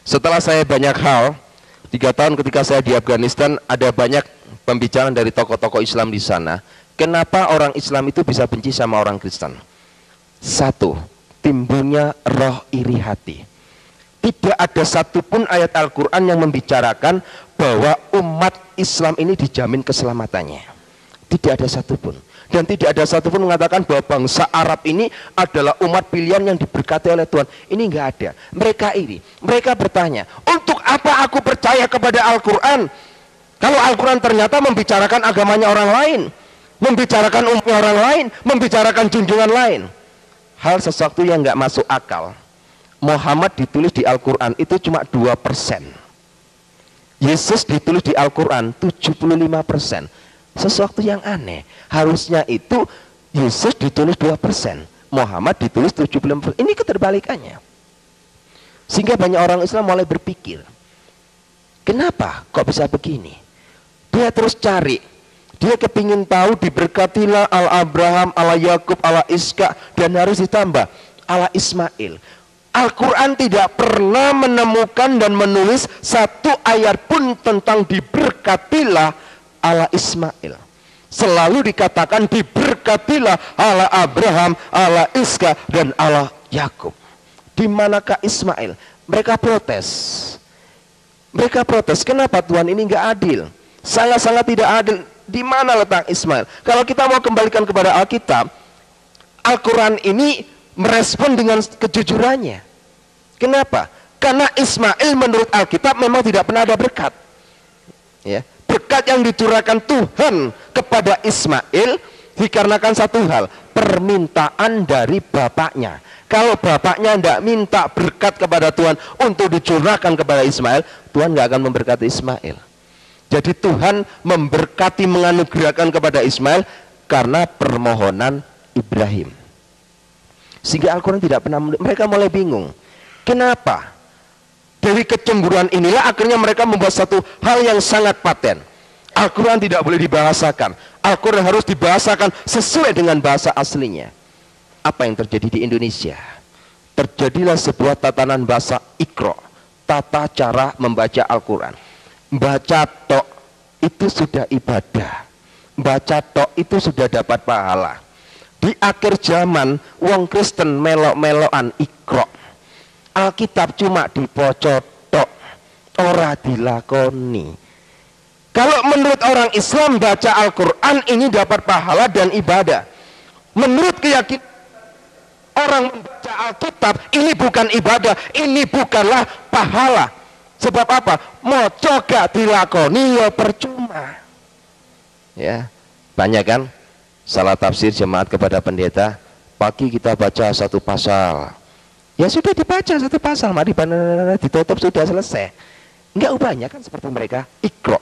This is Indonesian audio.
Setelah saya banyak hal, 3 tahun ketika saya di Afghanistan, ada banyak pembicaraan dari tokoh-tokoh Islam di sana. Kenapa orang Islam itu bisa benci sama orang Kristen? Satu, timbulnya roh iri hati. Tidak ada satupun ayat Al-Quran yang membicarakan bahwa umat Islam ini dijamin keselamatannya. Tidak ada satupun. Dan tidak ada satupun mengatakan bahwa bangsa Arab ini adalah umat pilihan yang diberkati oleh Tuhan. Ini enggak ada. Mereka iri. Mereka bertanya, untuk apa aku percaya kepada Al-Quran? Kalau Al-Quran ternyata membicarakan agamanya orang lain, membicarakan umat orang lain, membicarakan junjungan lain. Hal sesuatu yang enggak masuk akal. Muhammad ditulis di Al-Quran itu cuma 2%. Yesus ditulis di Al-Quran 75%. Sesuatu yang aneh. Harusnya itu Yesus ditulis 2%, Muhammad ditulis 75%. Ini keterbalikannya. Sehingga banyak orang Islam mulai berpikir, kenapa kok bisa begini? Dia terus cari. Dia kepingin tahu diberkatilah ala Abraham, ala Yakub, ala Iska, dan harus ditambah ala Ismail. Al-Quran tidak pernah menemukan dan menulis satu ayat pun tentang diberkatilah ala Ismail. Selalu dikatakan diberkatilah ala Abraham, ala Iska, dan ala Yakub. Di manakah Ismail? Mereka protes. Mereka protes, kenapa Tuhan ini enggak adil? Sangat-sangat tidak adil. Di mana letak Ismail? Kalau kita mau kembalikan kepada Alkitab, Al-Quran ini merespon dengan kejujurannya. Kenapa? Karena Ismail menurut Alkitab memang tidak pernah ada berkat. Ya, berkat yang dicurahkan Tuhan kepada Ismail dikarenakan satu hal, permintaan dari bapaknya. Kalau bapaknya tidak minta berkat kepada Tuhan untuk dicurahkan kepada Ismail, Tuhan nggak akan memberkati Ismail. Jadi Tuhan memberkati, menganugerahkan kepada Ismail karena permohonan Ibrahim. Sehingga Al-Quran tidak pernah, mereka mulai bingung. Kenapa? Dari kecemburuan inilah akhirnya mereka membuat satu hal yang sangat paten. Al-Quran tidak boleh dibahasakan. Al-Quran harus dibahasakan sesuai dengan bahasa aslinya. Apa yang terjadi di Indonesia? Terjadilah sebuah tatanan bahasa Iqra, tata cara membaca Al-Quran. Baca tok itu sudah ibadah. Baca tok itu sudah dapat pahala. Di akhir zaman, wong Kristen melok-melokan Iqra. Alkitab cuma dipocot tok, ora dilakoni. Kalau menurut orang Islam baca Al-Quran ini dapat pahala dan ibadah. Menurut keyakinan orang membaca Alkitab ini bukan ibadah, ini bukanlah pahala. Sebab apa? Moco gak dilakoni ya percuma. Ya, banyak kan salah tafsir jemaat kepada pendeta. Pagi kita baca satu pasal, ya sudah dibaca satu pasal, mari ditutup sudah selesai. Enggak ubahnya kan seperti mereka Iqra.